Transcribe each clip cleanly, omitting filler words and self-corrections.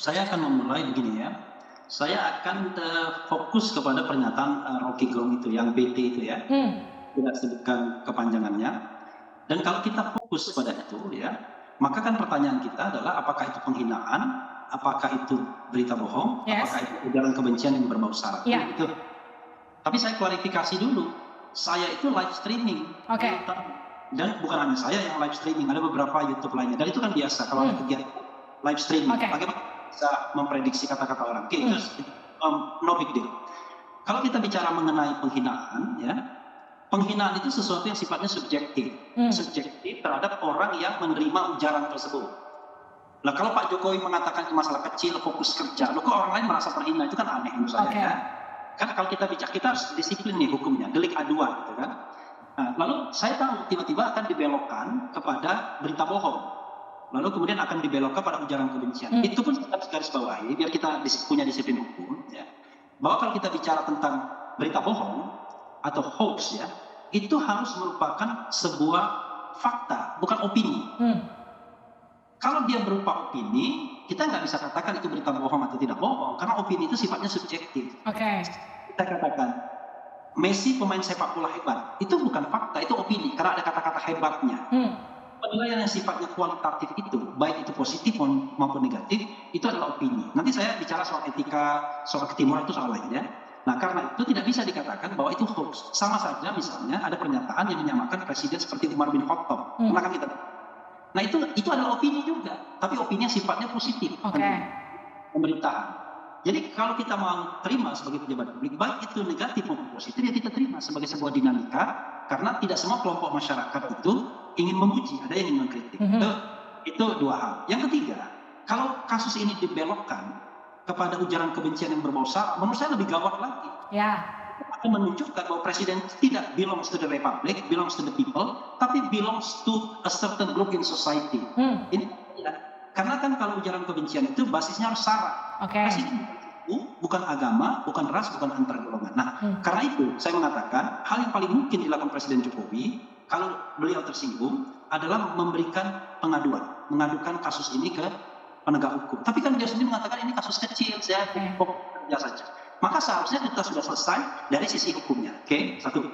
Saya akan memulai begini ya. Saya akan fokus kepada pernyataan Rocky Gerung itu yang BT itu ya. Hmm. Tidak sebutkan kepanjangannya. Dan kalau kita fokus pada itu ya, maka kan pertanyaan kita adalah apakah itu penghinaan, apakah itu berita bohong, Yes. apakah itu ujaran kebencian yang berbau sara. Ya. Gitu. Tapi saya klarifikasi dulu. Saya itu live streaming. Oke. Dan bukan hanya saya yang live streaming, ada beberapa YouTube lainnya. Dan itu kan biasa kalau ada kegiatan live streaming. Oke. Bagaimana bisa memprediksi kata-kata orang? Oke, itu no big deal. Kalau kita bicara mengenai penghinaan, ya, penghinaan itu sesuatu yang sifatnya subjektif, subjektif terhadap orang yang menerima ujaran tersebut. Nah, kalau Pak Jokowi mengatakan itu masalah kecil, fokus kerja, kok orang lain merasa terhina, itu kan aneh menurut saya. Ya. Kan kalau kita bicara, kita harus disiplin nih hukumnya, delik aduan, gitu kan. Nah, lalu saya tahu tiba-tiba akan dibelokkan kepada berita bohong. Lalu kemudian akan dibelokkan pada ujaran kebencian. Itu pun kita harus garis bawahi, biar kita punya disiplin hukum. Ya. Bahwa kalau kita bicara tentang berita bohong atau hoax, ya, itu harus merupakan sebuah fakta, bukan opini. Kalau dia berupa opini, kita nggak bisa katakan itu berita bohong atau tidak bohong, karena opini itu sifatnya subjektif. Kita katakan Messi pemain sepak bola hebat, itu bukan fakta, itu opini, karena ada kata-kata hebatnya. Penilaian yang sifatnya kualitatif itu, baik itu positif maupun negatif, itu adalah opini. Nanti saya bicara soal etika, soal ketimuran itu soal lain ya. Nah, karena itu tidak bisa dikatakan bahwa itu hoax. Sama saja misalnya ada pernyataan yang menyamakan presiden seperti Umar bin Khattab. Nah, itu adalah opini juga, tapi opini yang sifatnya positif. Pemerintahan. Jadi kalau kita mau terima sebagai pejabat publik, baik itu negatif maupun positif, ya kita terima sebagai sebuah dinamika, karena tidak semua kelompok masyarakat itu ingin memuji, ada yang ingin mengkritik. Itu dua hal. Yang ketiga, kalau kasus ini dibelokkan kepada ujaran kebencian yang berbau sara, menurut saya lebih gawat lagi. Itu akan menunjukkan bahwa presiden tidak belongs to the republic, belongs to the people, tapi belongs to a certain group in society. Ini ya. Karena kan kalau ujaran kebencian itu basisnya harus sara. Presiden bukan agama, bukan ras, bukan antar golongan. Nah, karena itu saya mengatakan hal yang paling mungkin dilakukan Presiden Jokowi kalau beliau tersinggung adalah memberikan pengaduan, mengadukan kasus ini ke penegak hukum. Tapi kan dia sendiri mengatakan ini kasus kecil, saya kerja saja. Maka seharusnya kita sudah selesai dari sisi hukumnya. Oke, satu.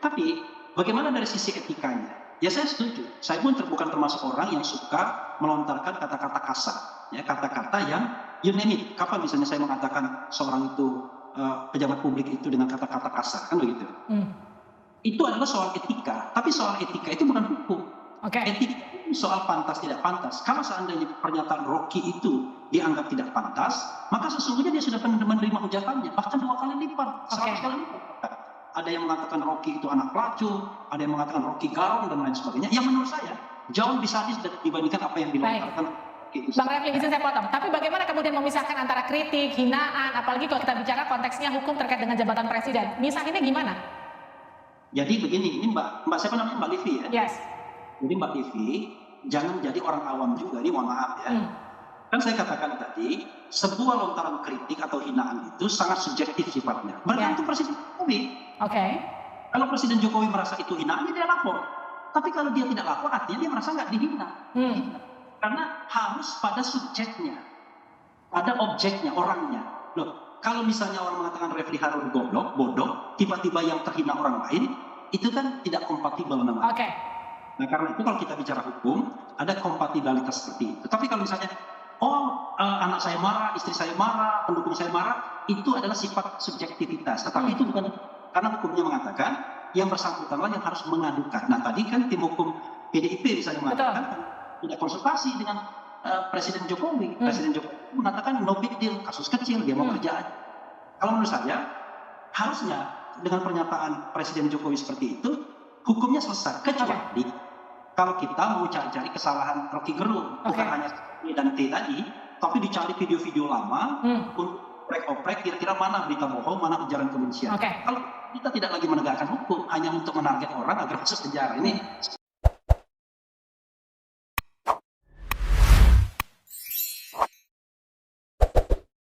Tapi bagaimana dari sisi etikanya? Ya saya setuju. Saya pun bukan termasuk orang yang suka melontarkan kata-kata kasar, ya, kata-kata yang you name it. Kapan misalnya saya mengatakan seorang itu pejabat publik itu dengan kata-kata kasar, kan begitu? Itu adalah soal etika, tapi soal etika itu bukan hukum. Etika itu soal pantas tidak pantas. Kalau seandainya pernyataan Rocky itu dianggap tidak pantas, maka sesungguhnya dia sudah menerima hujatannya, bahkan 2 kali lipat, 100 kali lipat. Ada yang mengatakan Rocky itu anak pelacur, ada yang mengatakan Rocky garong dan lain sebagainya. Yang menurut saya jauh lebih sadis dibandingkan apa yang dilontarkan. Bang Refli, izin saya potong. Tapi bagaimana kemudian memisahkan antara kritik, hinaan, apalagi kalau kita bicara konteksnya hukum terkait dengan jabatan presiden? Misahinnya gimana? Jadi begini, ini Mbak siapa namanya, Mbak Livi ya? Yes. Jadi Mbak Livi, jangan jadi orang awam juga, ini mohon maaf ya. Kan saya katakan tadi, sebuah lontaran kritik atau hinaan itu sangat subjektif sifatnya. Bergantung Presiden Jokowi. Kalau Presiden Jokowi merasa itu hinaan, dia lapor. Tapi kalau dia tidak lapor, artinya dia merasa nggak dihina. Karena harus pada subjeknya, pada objeknya, orangnya. Loh, kalau misalnya orang mengatakan Refli Harun goblok, bodoh, tiba-tiba yang terhina orang lain, itu kan tidak kompatibel namanya. Nah, karena itu kalau kita bicara hukum, ada kompatibilitas seperti itu. Tapi kalau misalnya, anak saya marah, istri saya marah, pendukung saya marah, itu adalah sifat subjektivitas. Tetapi itu bukan, karena hukumnya mengatakan, yang bersangkutanlah yang harus mengadukan. Nah, tadi kan tim hukum PDIP misalnya mengatakan, tidak konsultasi dengan Presiden Jokowi. Presiden Jokowi mengatakan no big deal, kasus kecil, dia mau kerja aja. Kalau menurut saya, harusnya dengan pernyataan Presiden Jokowi seperti itu, hukumnya selesai. Kecuali kalau kita mau cari-cari kesalahan Rocky Gerung, bukan hanya E dan T tadi, tapi dicari video-video lama untuk oprek-oprek kira-kira mana berita bohong, mana ujaran kebencian. Kalau kita tidak lagi menegakkan hukum, hanya untuk menarget orang agar masuk penjara, ini